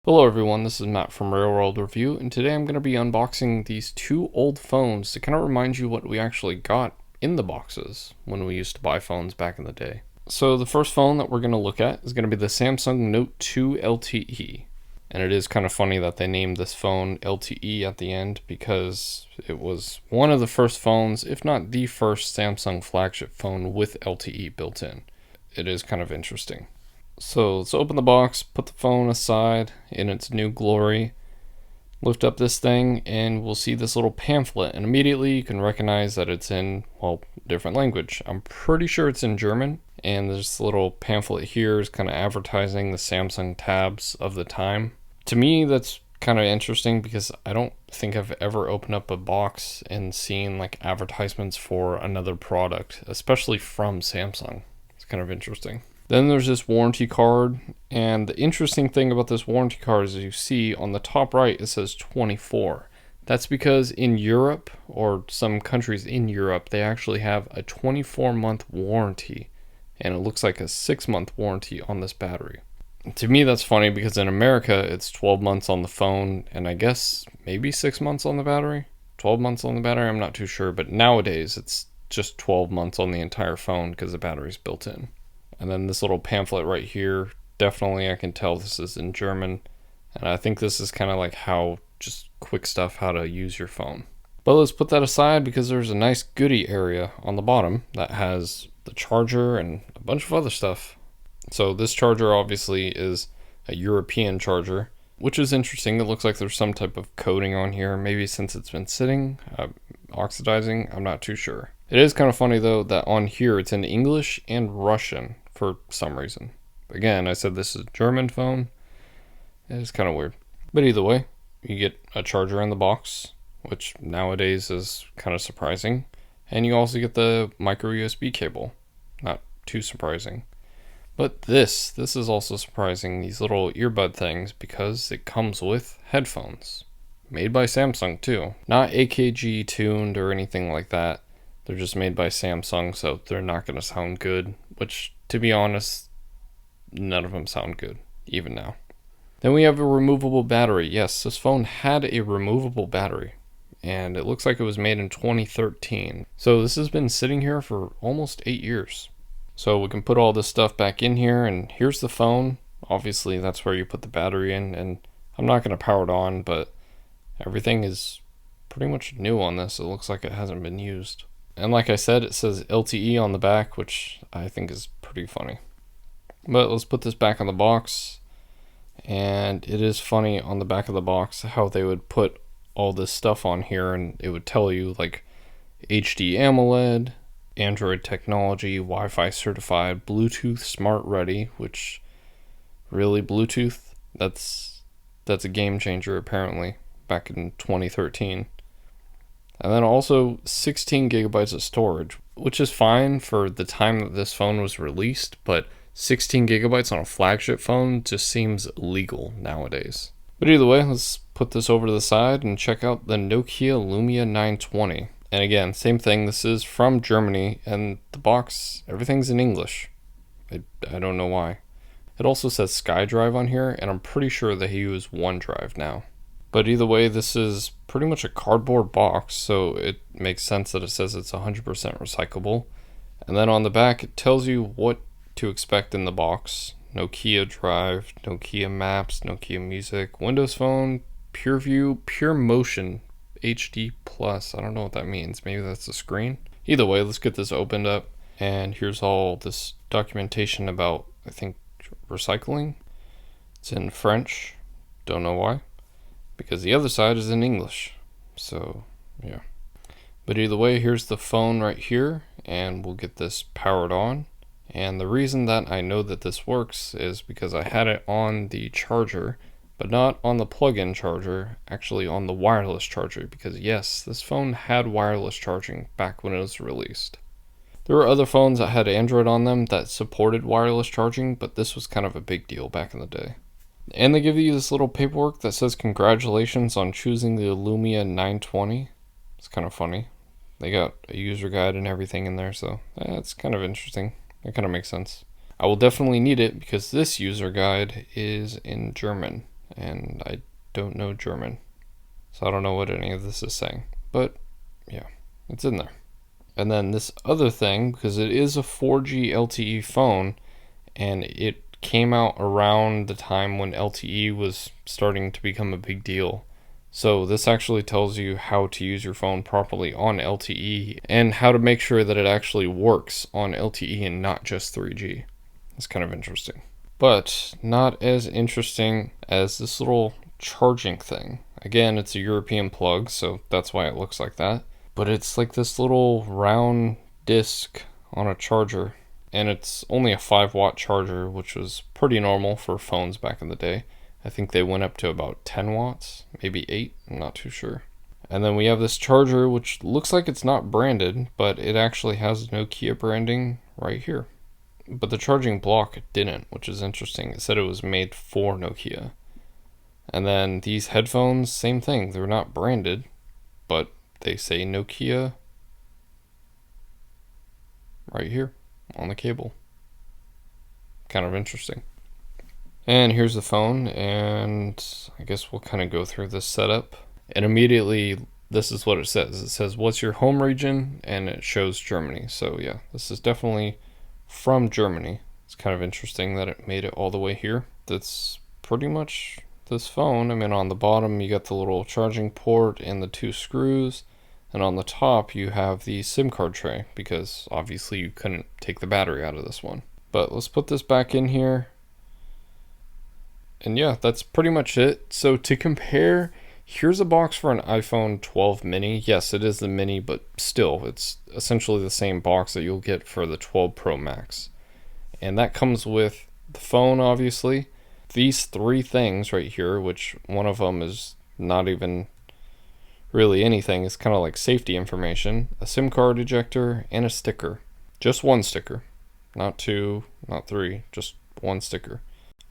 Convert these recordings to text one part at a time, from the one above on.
Hello everyone, this is Matt from Real World Review, and today I'm going to be unboxing these two old phones to kind of remind you what we actually got in the boxes when we used to buy phones back in the day. So the first phone that we're going to look at is going to be the Samsung Note 2 LTE. And it is kind of funny that they named this phone LTE at the end because it was one of the first phones, if not the first Samsung flagship phone with LTE built in. It is kind of interesting. So let's open the box, put the phone aside in its new glory, lift up this thing, and we'll see this little pamphlet. And immediately you can recognize that it's in, well, different language. I'm pretty sure it's in German. And this little pamphlet here is kind of advertising the Samsung tabs of the time. To me, that's kind of interesting because I don't think I've ever opened up a box and seen like advertisements for another product, especially from Samsung. It's kind of interesting. Then there's this warranty card, and the interesting thing about this warranty card is you see on the top right it says 24. That's because in Europe, or some countries in Europe, they actually have a 24-month warranty, and it looks like a 6-month warranty on this battery. To me that's funny because in America it's 12 months on the phone, and I guess maybe 6 months on the battery? 12 months on the battery, I'm not too sure, but nowadays it's just 12 months on the entire phone because the battery's built in. And then this little pamphlet right here, definitely I can tell this is in German. And I think this is kind of like just quick stuff, how to use your phone. But let's put that aside because there's a nice goodie area on the bottom that has the charger and a bunch of other stuff. So this charger obviously is a European charger, which is interesting. It looks like there's some type of coating on here, maybe since it's been sitting, oxidizing, I'm not too sure. It is kind of funny though that on here it's in English and Russian for some reason. Again, I said this is a German phone. It's kind of weird. But either way, you get a charger in the box, which nowadays is kind of surprising. And you also get the micro USB cable. Not too surprising. But this is also surprising, these little earbud things, because it comes with headphones. Made by Samsung too. Not AKG tuned or anything like that. They're just made by Samsung, so they're not going to sound good, which, to be honest, none of them sound good, even now. Then we have a removable battery. Yes, this phone had a removable battery, and it looks like it was made in 2013. So this has been sitting here for almost 8 years. So we can put all this stuff back in here, and here's the phone. Obviously, that's where you put the battery in, and I'm not going to power it on, but everything is pretty much new on this. It looks like it hasn't been used. And like I said, it says LTE on the back, which I think is pretty funny. But let's put this back on the box. And it is funny on the back of the box how they would put all this stuff on here, and it would tell you like HD AMOLED, Android technology, Wi-Fi certified, Bluetooth smart ready, which really Bluetooth, that's a game changer apparently back in 2013. And then also 16 gigabytes of storage, which is fine for the time that this phone was released, but 16 gigabytes on a flagship phone just seems illegal nowadays. But either way, let's put this over to the side and check out the Nokia Lumia 920. And again, same thing, this is from Germany, and the box, everything's in English. I don't know why. It also says SkyDrive on here, and I'm pretty sure that he used OneDrive now. But either way, this is pretty much a cardboard box, so it makes sense that it says it's 100% recyclable. And then on the back, it tells you what to expect in the box. Nokia Drive, Nokia Maps, Nokia Music, Windows Phone, PureView, PureMotion, HD Plus. I don't know what that means. Maybe that's the screen. Either way, let's get this opened up. And here's all this documentation about, I think, recycling. It's in French. Don't know why. Because the other side is in English. So, yeah. But either way, here's the phone right here. And we'll get this powered on. And the reason that I know that this works is because I had it on the charger, but not on the plug-in charger, actually on the wireless charger, because yes, this phone had wireless charging back when it was released. There were other phones that had Android on them that supported wireless charging, but this was kind of a big deal back in the day. And they give you this little paperwork that says congratulations on choosing the Lumia 920. It's kind of funny. They got a user guide and everything in there, so that's kind of interesting. That kind of makes sense. I will definitely need it because this user guide is in German. and I don't know German, so I don't know what any of this is saying, but yeah, it's in there. And then this other thing, because it is a 4G LTE phone, and it came out around the time when LTE was starting to become a big deal. So this actually tells you how to use your phone properly on LTE and how to make sure that it actually works on LTE and not just 3G. It's kind of interesting. But not as interesting as this little charging thing. Again, it's a European plug, so that's why it looks like that. But it's like this little round disc on a charger, and it's only a 5-watt charger, which was pretty normal for phones back in the day. I think they went up to about 10 watts, maybe 8, I'm not too sure. And then we have this charger, which looks like it's not branded, but it actually has Nokia branding right here. But the charging block didn't, which is interesting. It said it was made for Nokia. And then these headphones, same thing. They're not branded, but they say Nokia right here on the cable. Kind of interesting. And here's the phone, and I guess we'll kind of go through this setup. And immediately, this is what it says. It says, what's your home region? And it shows Germany. So yeah, this is definitely from Germany. It's kind of interesting that it made it all the way here. That's pretty much this phone. I mean, on the bottom, you got the little charging port and the 2 screws. And on the top, you have the SIM card tray, because obviously you couldn't take the battery out of this one. But let's put this back in here. And yeah, that's pretty much it. So to compare, here's a box for an iPhone 12 mini. Yes, it is the mini, but still, it's essentially the same box that you'll get for the 12 Pro Max. And that comes with the phone, obviously. These 3 things right here, which one of them is not even really anything. It's kind of like safety information. A SIM card ejector and a sticker. Just 1 sticker. Not 2, not 3, just 1 sticker.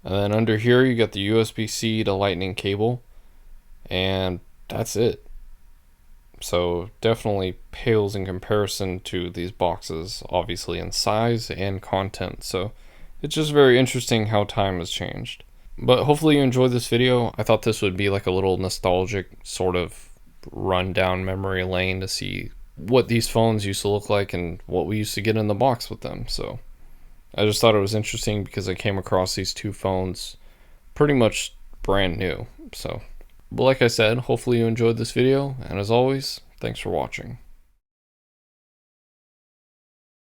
And then under here you got the USB-C to Lightning cable, and that's it. So definitely pales in comparison to these boxes, obviously in size and content. So it's just very interesting how time has changed. But hopefully you enjoyed this video. I thought this would be like a little nostalgic sort of run down memory lane to see what these phones used to look like and what we used to get in the box with them. So I just thought it was interesting because I came across these 2 phones pretty much brand new. So, but like I said, hopefully you enjoyed this video, and as always, thanks for watching.